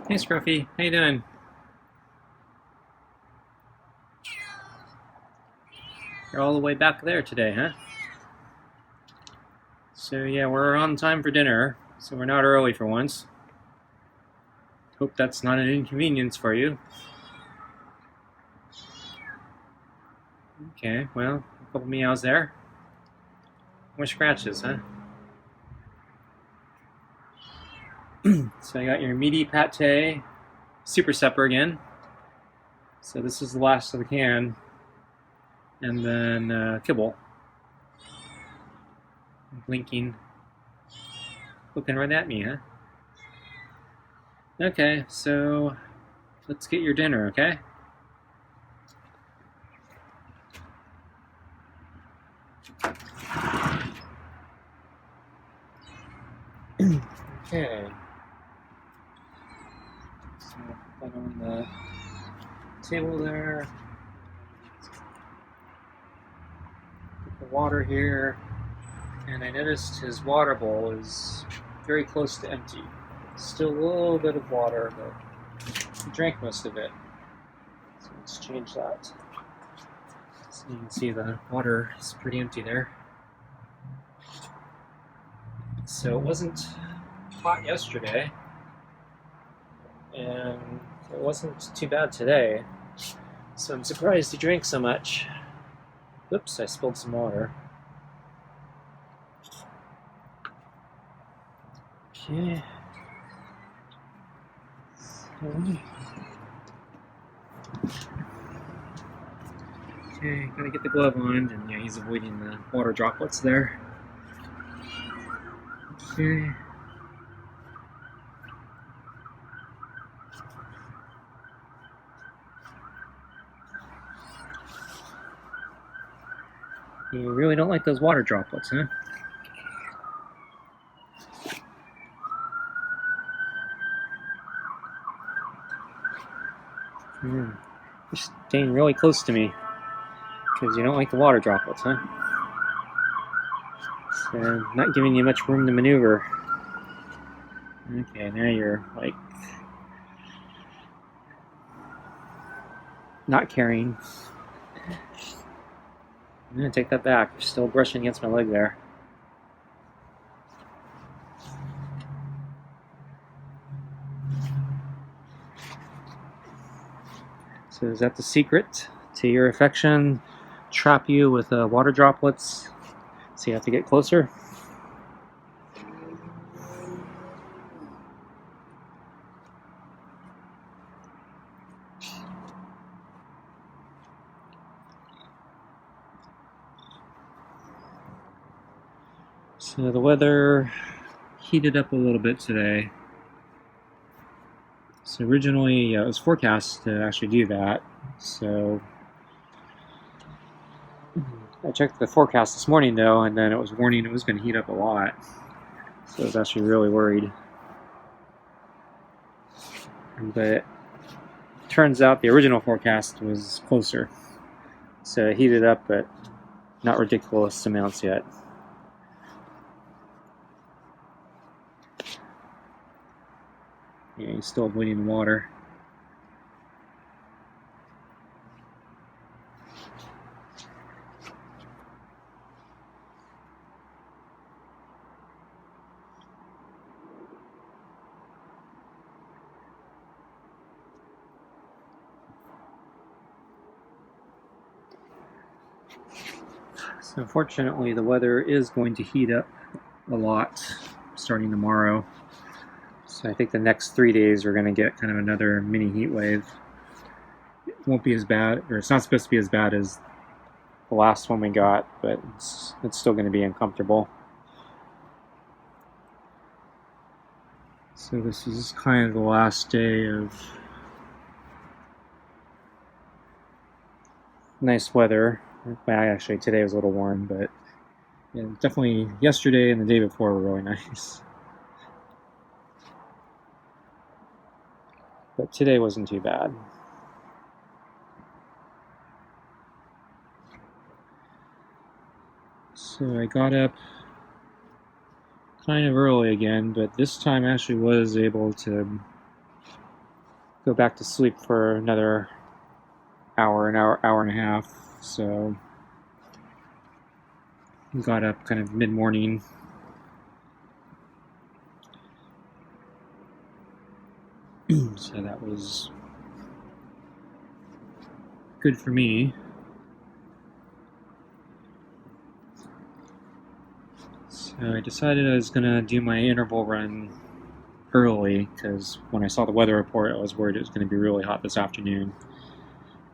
Hey Scruffy, how you doing? You're all the way back there today, huh? So yeah, we're on time for dinner, so we're not early for once. Hope that's not an inconvenience for you. Okay, well, a couple meows there. More scratches, huh? So I got your meaty pate, super supper again. So this is the last of the can, and then kibble. Blinking, looking right at me, huh? Okay, so let's get your dinner, okay? Okay. So put that on the table there. Put the water here. And I noticed his water bowl is very close to empty. Still a little bit of water, but he drank most of it. So let's change that. So you can see the water is pretty empty there. So it wasn't hot yesterday, and it wasn't too bad today. So I'm surprised he drank so much. Oops, I spilled some water. Okay. Okay, gotta get the glove on, and yeah, he's avoiding the water droplets there. Okay. You really don't like those water droplets, huh? You're staying really close to me because you don't like the water droplets, huh? So, not giving you much room to maneuver. Okay, now you're like not caring. I'm gonna take that back. You're still brushing against my leg there. So is that the secret to your affection? Trap you with water droplets so you have to get closer? So the weather heated up a little bit today. So originally it was forecast to actually do that. So I checked the forecast this morning though, and then it was warning it was going to heat up a lot. So I was actually really worried. But it turns out the original forecast was closer. So it heated up, but not ridiculous amounts yet. Yeah, he's still avoiding the water. So unfortunately, the weather is going to heat up a lot starting tomorrow. So I think the next 3 days we're going to get kind of another mini heat wave. It won't be as bad, or it's not supposed to be as bad as the last one we got, but it's still going to be uncomfortable. So this is kind of the last day of nice weather. Well, actually, today was a little warm, but yeah, definitely yesterday and the day before were really nice. But today wasn't too bad. So I got up kind of early again, but this time actually was able to go back to sleep for another hour and a half. So got up kind of mid-morning. So that was good for me. So I decided I was gonna do my interval run early because when I saw the weather report, I was worried it was going to be really hot this afternoon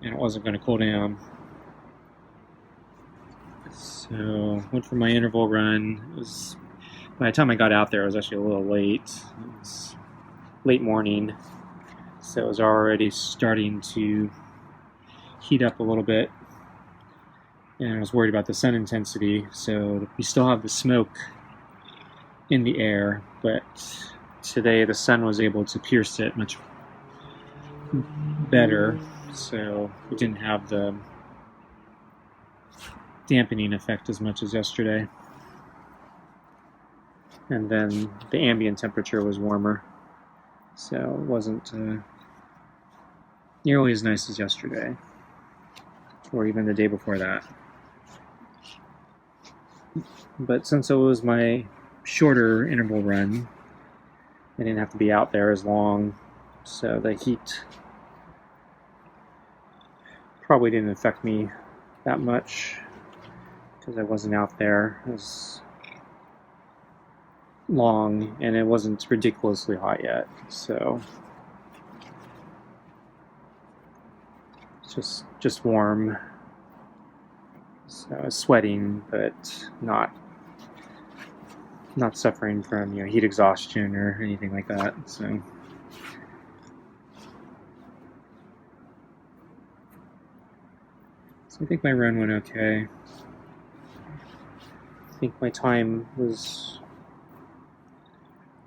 and it wasn't going to cool down. So went for my interval run. By the time I got out there, it was actually a little late. It was late morning, so it was already starting to heat up a little bit, and I was worried about the sun intensity. So we still have the smoke in the air, but today the sun was able to pierce it much better, so it didn't have the dampening effect as much as yesterday. And then the ambient temperature was warmer, so it wasn't nearly as nice as yesterday, or even the day before that. But since it was my shorter interval run, I didn't have to be out there as long, so the heat probably didn't affect me that much because I wasn't out there as long and it wasn't ridiculously hot yet. So it's just warm. So I was sweating, but not suffering from heat exhaustion or anything like that. So I think my run went okay. I think my time was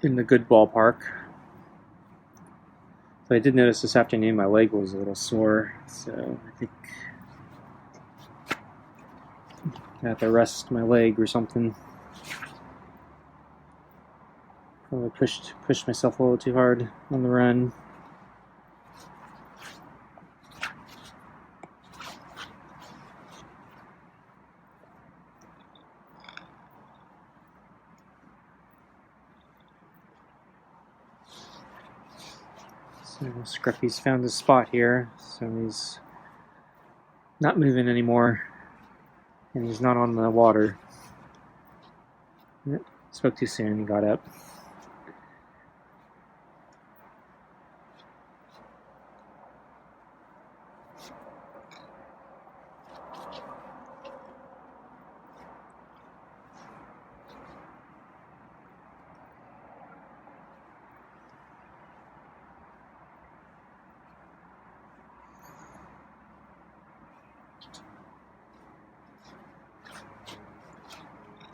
in the good ballpark. But I did notice this afternoon my leg was a little sore, so I think I have to rest my leg or something. Probably pushed myself a little too hard on the run. So Scruffy's found his spot here, so he's not moving anymore, and he's not on the water. Spoke too soon, he got up.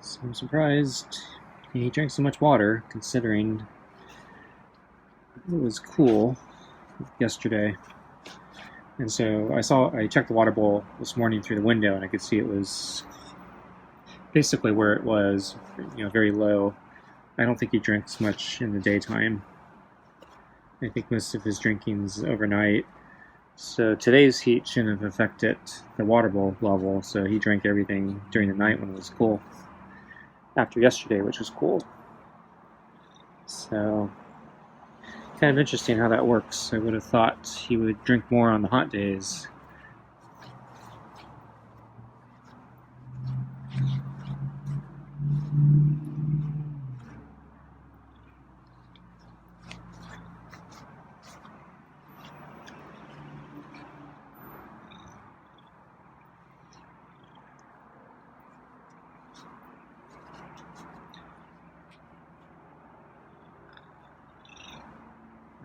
So I'm surprised he drank so much water, considering it was cool yesterday. And so I checked the water bowl this morning through the window, and I could see it was basically where it was, very low. I don't think he drinks much in the daytime. I think most of his drinking's overnight. So today's heat shouldn't have affected the water bowl level, so he drank everything during the night when it was cool. After yesterday, which was cool. So kind of interesting how that works. I would have thought he would drink more on the hot days.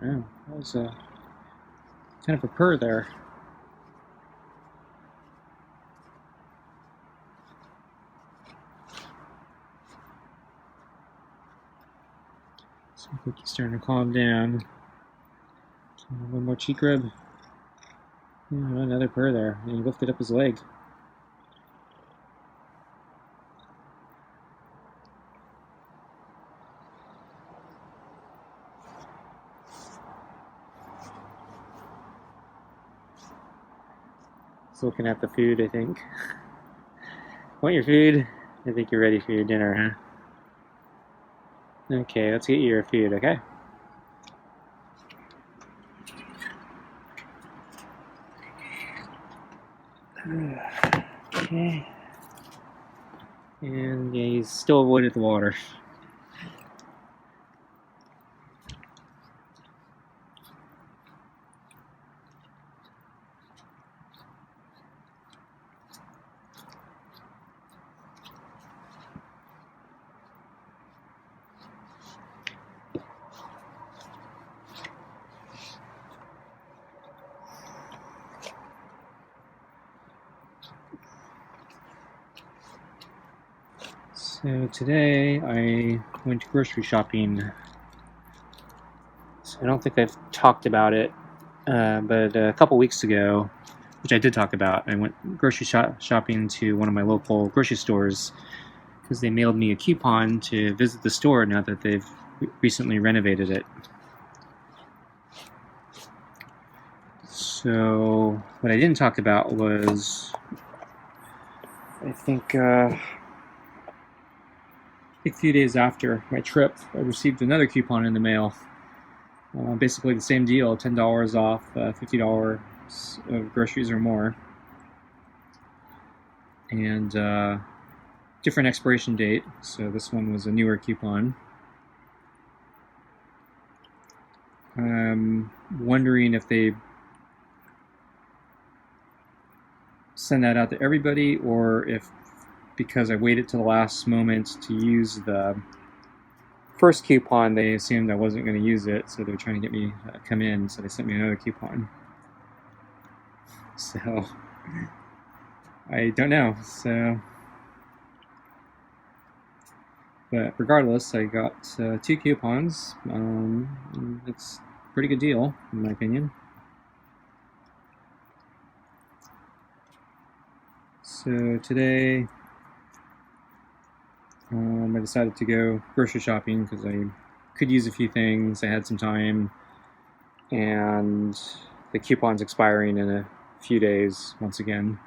Oh, that was a kind of a purr there. So I think he's starting to calm down. One more cheek rub. Yeah, another purr there, and he lifted up his leg. Just looking at the food, I think. Want your food? I think you're ready for your dinner, huh? Okay, let's get you your food, okay? Okay. And yeah, he's still avoided the water. So today I went grocery shopping. So I don't think I've talked about it, but a couple weeks ago, which I did talk about, I went grocery shopping to one of my local grocery stores because they mailed me a coupon to visit the store now that they've recently renovated it. So what I didn't talk about was, I think a few days after my trip, I received another coupon in the mail. Basically the same deal, $10 off, $50 of groceries or more. And different expiration date, so this one was a newer coupon. I'm wondering if they send that out to everybody, or if, because I waited till the last moment to use the first coupon, they assumed I wasn't going to use it, so they're trying to get me come in, so they sent me another coupon. So I don't know. So, but regardless, I got 2 coupons. It's a pretty good deal, in my opinion. So today, I decided to go grocery shopping because I could use a few things. I had some time, and the coupon's expiring in a few days once again.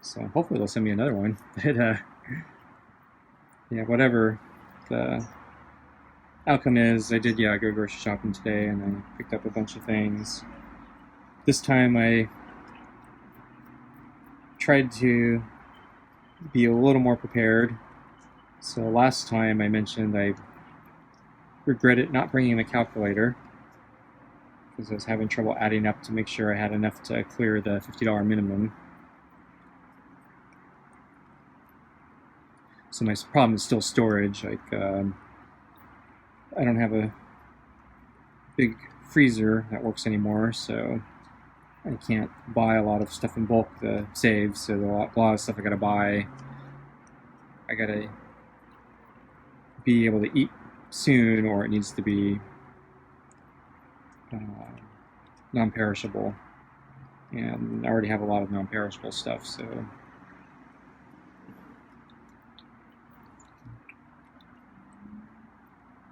So hopefully they'll send me another one. But yeah, whatever the outcome is, I did go grocery shopping today, and I picked up a bunch of things. This time I tried to be a little more prepared. So last time I mentioned I regretted not bringing a calculator because I was having trouble adding up to make sure I had enough to clear the $50 minimum. So my problem is still storage. Like I don't have a big freezer that works anymore, so I can't buy a lot of stuff in bulk to save. So a lot of stuff I gotta buy. I gotta be able to eat soon, or it needs to be non-perishable, and I already have a lot of non-perishable stuff, so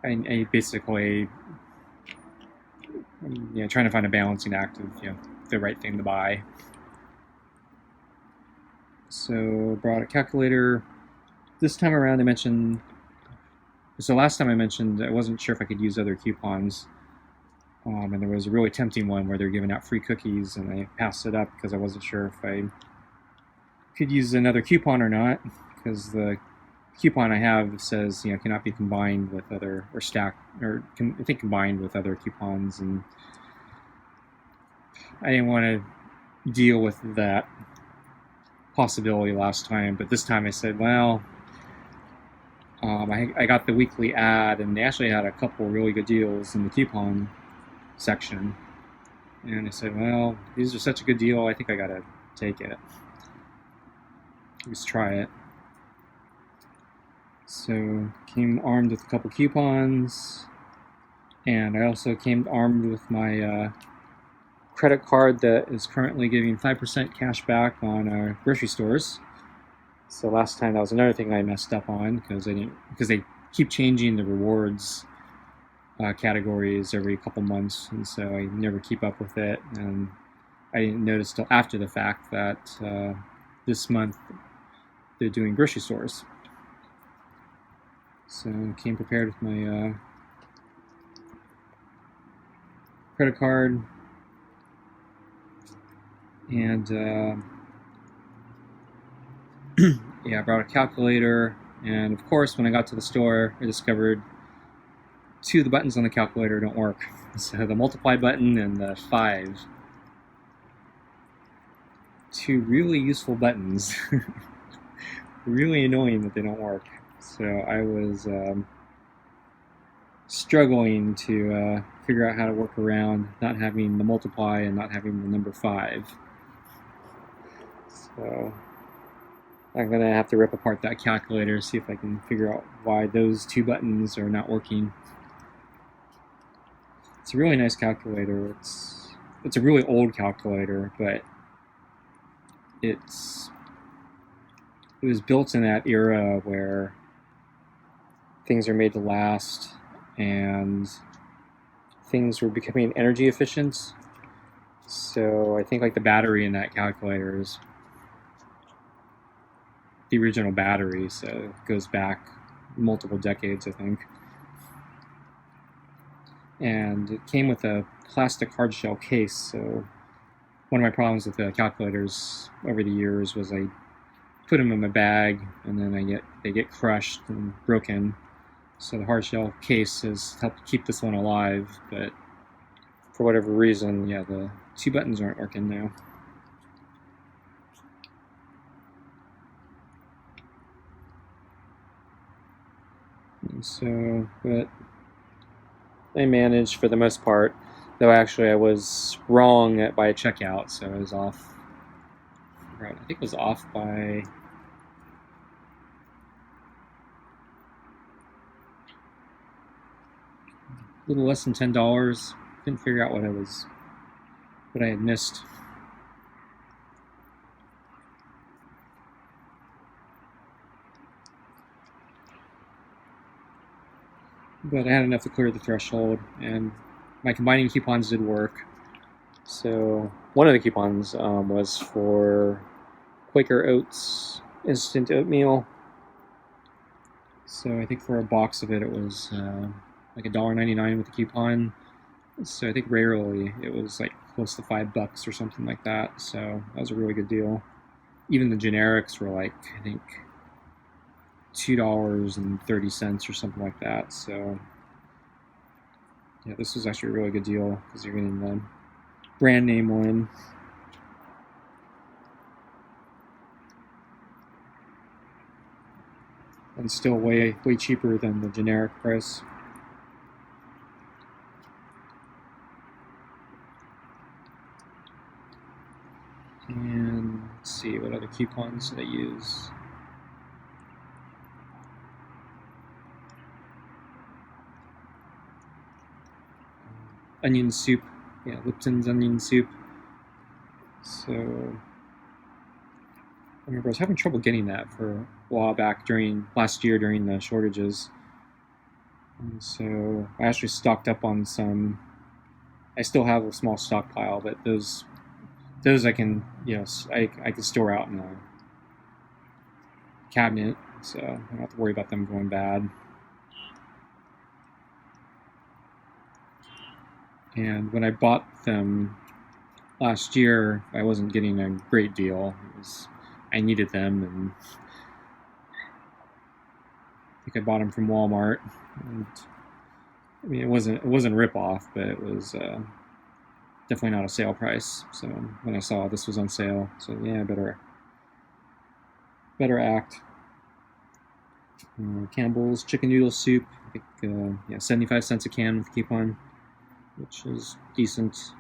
I basically trying to find a balancing act of the right thing to buy. So brought a calculator. This time around I mentioned, so last time I mentioned I wasn't sure if I could use other coupons, and there was a really tempting one where they're giving out free cookies, and I passed it up because I wasn't sure if I could use another coupon or not, because the coupon I have says cannot be combined with other, or stacked, or I think combined with other coupons, and I didn't want to deal with that possibility last time. But this time I said, well, I got the weekly ad, and they actually had a couple really good deals in the coupon section, and I said, well, these are such a good deal, I think I gotta take it. Let's try it. So came armed with a couple coupons, and I also came armed with my credit card that is currently giving 5% cash back on grocery stores. So last time that was another thing I messed up on, because they keep changing the rewards categories every couple months, and so I never keep up with it. And I didn't notice till after the fact that this month they're doing grocery stores. So I came prepared with my credit card and yeah, I brought a calculator. And of course, when I got to the store, I discovered two of the buttons on the calculator don't work. So the multiply button and the 5. Two really useful buttons. Really annoying that they don't work. So I was struggling to figure out how to work around not having the multiply and not having the number 5. So I'm going to have to rip apart that calculator, see if I can figure out why those two buttons are not working. It's a really nice calculator. It's a really old calculator, but it was built in that era where things are made to last and things were becoming energy efficient. So I think like the battery in that calculator is the original battery, so it goes back multiple decades, I think. And it came with a plastic hard shell case, so one of my problems with the calculators over the years was I put them in my bag and then they get crushed and broken. So the hard shell case has helped keep this one alive, but for whatever reason, yeah, the two buttons aren't working now. And so, but I managed for the most part, though actually I was wrong by a checkout, so I was off. I think it was off by a little less than $10. Couldn't figure out what I had missed. But I had enough to clear the threshold, and my combining coupons did work. So one of the coupons was for Quaker Oats instant oatmeal. So I think for a box of it, it was like $1.99 with a coupon. So I think rarely it was like close to $5 or something like that. So that was a really good deal. Even the generics were like, I think, $2.30 or something like that. So yeah, this was actually a really good deal because you're getting the brand name one. And still way cheaper than the generic price. And let's see, what other coupons did I use? Onion soup. Yeah, Lipton's onion soup. So I remember I was having trouble getting that for a while back last year during the shortages. And so I actually stocked up on some. I still have a small stockpile, but those I can, I can store out in a cabinet, so I don't have to worry about them going bad. And when I bought them last year, I wasn't getting a great deal. I needed them, and I think I bought them from Walmart. And, I mean, it wasn't a rip-off, but it was definitely not a sale price. So when I saw this was on sale, so yeah, better act. Campbell's chicken noodle soup, I think 75 cents a can with a coupon, which is decent.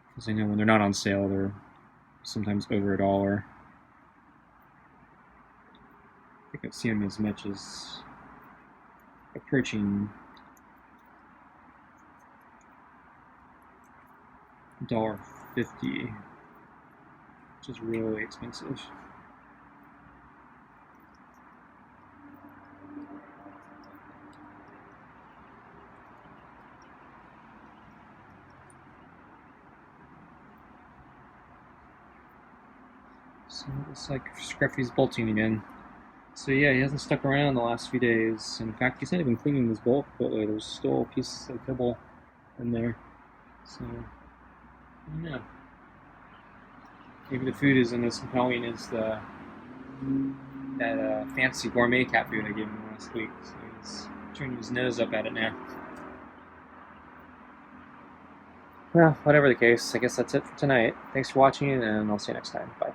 Because I know when they're not on sale, they're sometimes over $1. I think I've seen them as much as approaching $1.50, which is really expensive. So it looks like Scruffy's bolting again. So yeah, he hasn't stuck around the last few days. In fact, he's not even cleaning his bowl completely. There's still pieces of kibble in there. So, yeah. Maybe the food isn't as compelling as that fancy gourmet cat food I gave him last week. So he's turning his nose up at it now. Well, whatever the case, I guess that's it for tonight. Thanks for watching, and I'll see you next time. Bye.